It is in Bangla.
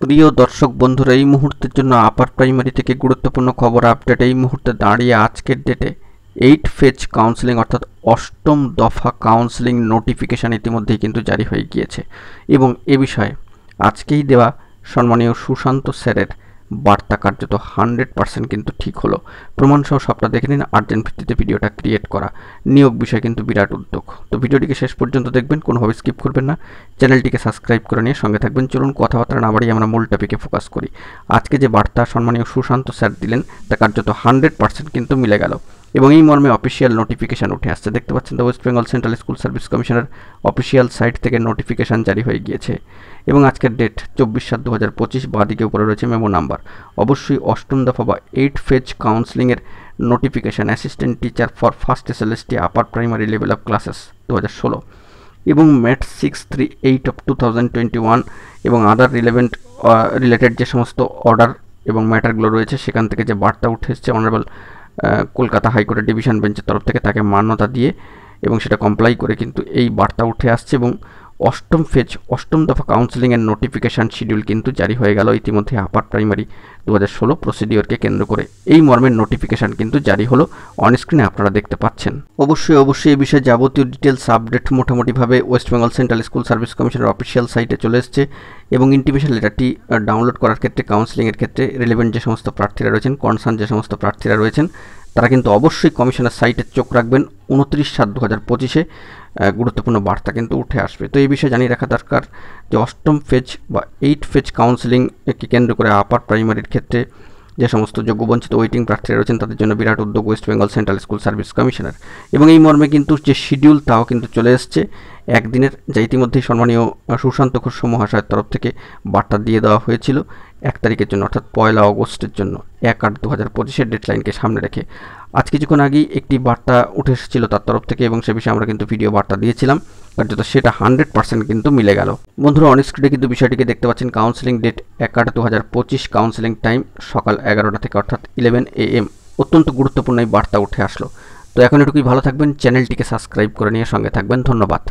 প্রিয় দর্শক বন্ধুরা, এই মুহূর্তের জন্য আপার প্রাইমারি থেকে গুরুত্বপূর্ণ খবর আপডেট। এই মুহূর্তে দাঁড়িয়ে আজকের ডেটে 8 ফেজ কাউন্সেলিং অর্থাৎ অষ্টম দফা কাউন্সেলিং নোটিফিকেশান ইতিমধ্যেই কিন্তু জারি হয়ে গিয়েছে এবং এ বিষয়ে আজকেই দেওয়া সম্মানীয় সুশান্ত স্যারের বার্তা কার্যত 100% কিন্তু ঠিক হলো। প্রমাণসহ সবটা দেখে নিন। আর্জেন্ট ভিত্তিতে ভিডিওটা ক্রিয়েট করা, নিয়োগ বিষয় কিন্তু বিরাট উদ্যোগ। তো ভিডিওটিকে শেষ পর্যন্ত দেখবেন, কোনোভাবে স্কিপ করবেন না। চ্যানেলটিকে সাবস্ক্রাইব করে নিয়ে সঙ্গে থাকবেন। চলুন কথাবার্তা না বাড়িয়ে আমরা মূল টপিকে ফোকাস করি। আজকে যে বার্তা সম্মানীয় সুশান্ত স্যার দিলেন তা কার্যত 100% কিন্তু মিলে গেল এবং এই মর্মে অফিসিয়াল নোটিফিকেশান উঠে আসছে। দেখতে পাচ্ছেন, the West Bengal central school service কমিশনের অফিসিয়াল সাইট থেকে নোটিফিকেশান জারি হয়ে গিয়েছে এবং আজকের ডেট 24/7/2025। বাঁদিকে উপরে রয়েছে মেমো নাম্বার। অবশ্যই অষ্টম দফা বা 8 ফেজ কাউন্সেলিংয়ের notification assistant teacher for first SLST upper primary level of classes 2016 এবং ম্যাট 638/2021 এবং আদার রিলেটেড যে সমস্ত অর্ডার এবং ম্যাটারগুলো রয়েছে সেখান থেকে যে বার্তা উঠে এসেছে অনারেবল কলকাতা হাইকোর্টের ডিভিশন বেঞ্চের তরফ থেকে তাকে মান্যতা দিয়ে এবং সেটা কমপ্লাই করে কিন্তু এই বার্তা উঠে আসছে এবং অষ্টম দফা কাউন্সেলিংয়ের নোটিফিকেশান শিডিউল কিন্তু জারি হয়ে গেল ইতিমধ্যে আপার প্রাইমারি 2016 প্রসিডিওরকে কেন্দ্র করে। এই মর্মের নোটিফিকেশান কিন্তু জারি হলো, অনস্ক্রিনে আপনারা দেখতে পাচ্ছেন। অবশ্যই এই বিষয়ে যাবতীয় ডিটেলস আপডেট মোটামুটিভাবে West Bengal central school service কমিশনের অফিসিয়াল সাইটে চলে এসেছে এবং ইন্টিমেশন লেটারটি ডাউনলোড করার ক্ষেত্রে কাউন্সেলিংয়ের ক্ষেত্রে রিলেভেন্ট যে সমস্ত প্রার্থীরা রয়েছেন, কনসার্ন যে সমস্ত প্রার্থীরা রয়েছেন, তারা কিন্তু অবশ্যই কমিশনের সাইটে চোখ রাখবেন। 29/7/2025 গুরুত্বপূর্ণ বার্তা কিন্তু উঠে আসবে। তো এই বিষয়ে জানিয়ে রাখা দরকার যে অষ্টম ফেজ বা 8 ফেজ কাউন্সেলিংকে কেন্দ্র করে আপার প্রাইমারির ক্ষেত্রে যে সমস্ত যোগ্যবঞ্চিত ওয়েটিং প্রার্থীরা রয়েছেন তাদের জন্য বিরাট উদ্যোগ West Bengal central school service কমিশনের এবং এই মর্মে কিন্তু যে শিডিউল তাও কিন্তু চলে এসছে একদিনের, যা ইতিমধ্যেই সম্মানীয় সুশান্ত ঘোষ মহাশয়ের তরফ থেকে বার্তা দিয়ে দেওয়া হয়েছিল 1 তারিখের জন্য অর্থাৎ 1 আগস্টের জন্য 1/8/2025 ডেডলাইনকে সামনে রেখে। আজ কিছুক্ষণ আগেই একটি বার্তা উঠে এসেছিল তার তরফ থেকে এবং সে বিষয়ে আমরা কিন্তু ভিডিও বার্তা দিয়েছিলাম, কার্যত সেটা 100% কিন্তু মিলে গেল। বন্ধুরা, অনস্ক্রিনে কিন্তু বিষয়টিকে দেখতে পাচ্ছেন। কাউন্সেলিং ডেট 1/8/2025, কাউন্সেলিং টাইম সকাল 11টা থেকে অর্থাৎ 11 AM। অত্যন্ত গুরুত্বপূর্ণ এই বার্তা উঠে আসলো। তো এখন এটুকুই, ভালো থাকবেন, চ্যানেলটিকে সাবস্ক্রাইব করে নিয়ে সঙ্গে থাকবেন। ধন্যবাদ।